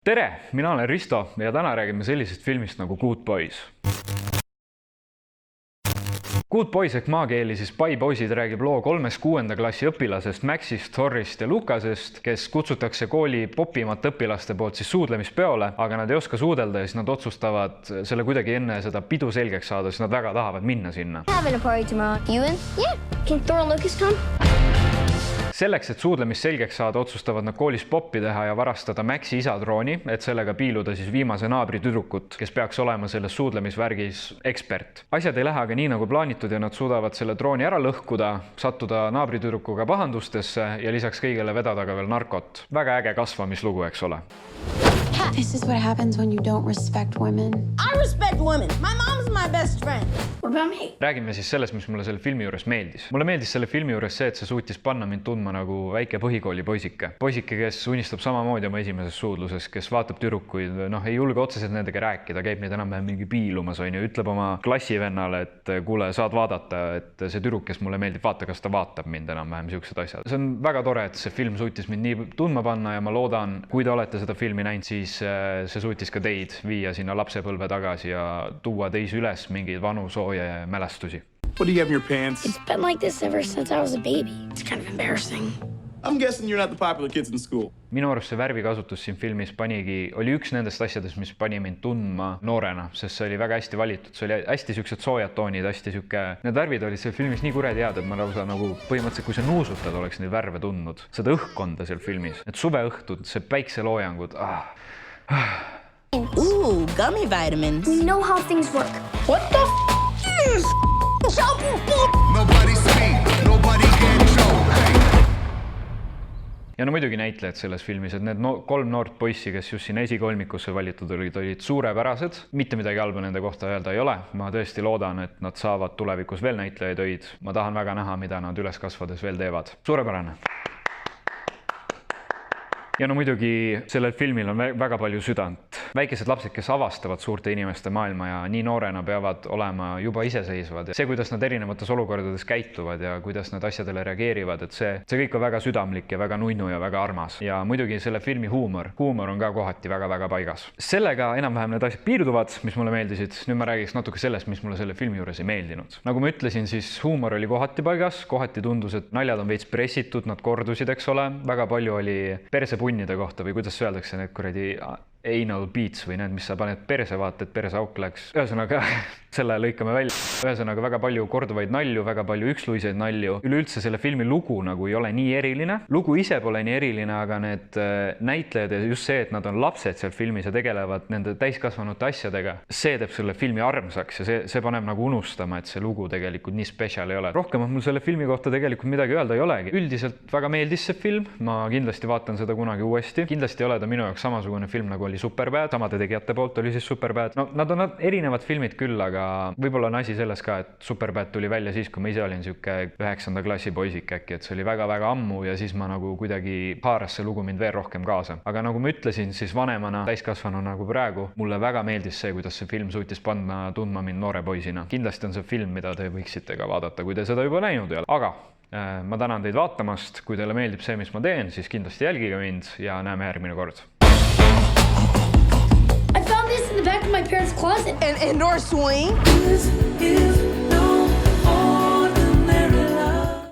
Tere, mina olen Risto ja täna räägime sellisest filmist nagu Good Boys. Good Boys ehk maakeeli siis Spy Boysid räägib loo 3.–6. klassi õpilasest Maxist, Thorist ja Lucasest, kes kutsutakse kooli popimate õpilaste poolt siis suudlemispeole, aga nad ei oska suudelda ja siis nad otsustavad selle kuidagi enne seda pidu selgeks saada, siis nad väga tahavad minna sinna. Selleks, et suudlemist selgeks saada, otsustavad nad koolis poppi teha ja varastada Maxi isa drooni, et sellega piiluda siis viimase naabri tüdrukut, kes peaks olema selles suudlemisvärgis ekspert. Asjad ei lähe aga nii nagu plaanitud ja nad suudavad selle drooni ära lõhkuda, sattuda naabritüdrukuga pahandustesse ja lisaks kõigele vedada ka veel narkot. Väga äge kasvamislugu, eks ole. This is what happens when you don't respect women. I respect women. My mom's my best friend. What about me? Räägime siis sellest, mis mulle selle filmi juures meeldis. Mulle meeldis selle filmi juures see, et see suutis panna mind tundma nagu väike põhikooli poisike. Poisike, kes unistab samamoodi oma esimeses suudluses, kes vaatab tüdrukuid, ei julge otseselt nendega rääkida, käib neid enam-vähem mingi piilumas, ütleb oma klassivennale, et kuule, saad vaadata, et see tüdruk, kes mulle meeldib, vaata, kas ta vaatab mind enam-vähem siuksed asjad. See on väga tore, et see film suutis mind nii tundma panna ja ma loodan, kui te olete seda filmi näinud, siis see suutis ka teid viia sinna lapsepõlve tagasi ja tuua teis üles mingeid vanu sooja mälestusi. What do you have in your pants? It's been like this ever since I was a baby. It's kind of embarrassing. I'm guessing you're not the popular kids in school. Minu arust see värvikasutus siin filmis oli üks nendest asjadest, mis pani mind tundma noorena, sest see oli väga hästi valitud. See oli hästi siuksed soojad toonid, hästi siuke... Need värvid olid seal filmis nii kuredi head, et ma lausa nagu põhimõtteliselt, kui sa nuusutad, oleks neid värve tundnud. Seda õhkkonda seal filmis. Need suveõhtud, see päikseloojangud. Ooh, gummy vitamins. We know how things work. What the is Nobody speak, nobody get joke. Ja no muidugi näitlejad selles filmis, et need 3 noort poissi, kes just siin esikolmikusse valitud olid suurepärased. Mitte midagi halba nende kohta öelda ei ole. Ma tõesti loodan, et nad saavad tulevikus veel näitlejaid öid. Ma tahan väga näha, mida nad üles kasvades veel teevad. Suurepärane! Ja no muidugi sellel filmil on väga palju südant. Väikesed lapsed, kes avastavad suurte inimeste maailma ja nii noorena peavad olema juba iseseisvad. See, kuidas nad erinevates olukordades käituvad ja kuidas nad asjadele reageerivad, et see kõik on väga südamlik ja väga nunnu ja väga armas. Ja muidugi selle filmi huumor on ka kohati väga-väga paigas. Sellega enam-vähem need asjad piirduvad, mis mulle meeldisid. Nüüd ma räägiks natuke sellest, mis mulle selle filmi juures ei meeldinud. Nagu ma ütlesin, siis huumor oli kohati paigas, kohati tundus, et naljad on veits pressitud, nad kordusid, eks ole. Väga palju oli persepunnide kohta või kuidas öeldakse need kuradi anal beats või need, mis sa paned perse, vaata, et perse auk läks. Ühesõnaga, selle lõikame välja. Ühesõnaga, väga palju korduvaid nalju, väga palju üksluiseid nalju. Üleüldse selle filmi lugu nagu ei ole nii eriline. Lugu ise pole nii eriline, aga need näitlejad ja just see, et nad on lapsed seal filmis ja tegelevad nende täiskasvanute asjadega, see teeb selle filmi armsaks ja see paneb nagu unustama, et see lugu tegelikult nii spetsial ei ole. Rohkem mul selle filmi kohta tegelikult midagi öelda ei olegi. Üldiselt väga meeldis see film. Ma kindlasti vaatan seda kunagi uuesti. Kindlasti ei ole ta minu jaoks samasugune film nagu oli Superbad, samade tegijate poolt oli siis Superbad. No, nad on erinevad filmid küll, aga võib-olla on asi selles ka, et Superbad tuli välja siis, kui ma ise olin siuke 9. klassi poisik äkki, et see oli väga-väga ammu ja siis ma nagu kuidagi haaras see lugu mind veel rohkem kaasa. Aga nagu ma ütlesin, siis vanemana, täiskasvanuna nagu praegu, mulle väga meeldis see, kuidas see film suutis panna tundma mind noore poisina. Kindlasti on see film, mida te võiksite ka vaadata, kui te seda juba näinud ei ole. Aga ma tänan teid vaatamast. Kui teile meeldib see, mis ma teen, siis kindlasti jälgige mind ja näeme järgmine kord. I found this in the back of my parents' closet. An indoor swing. This is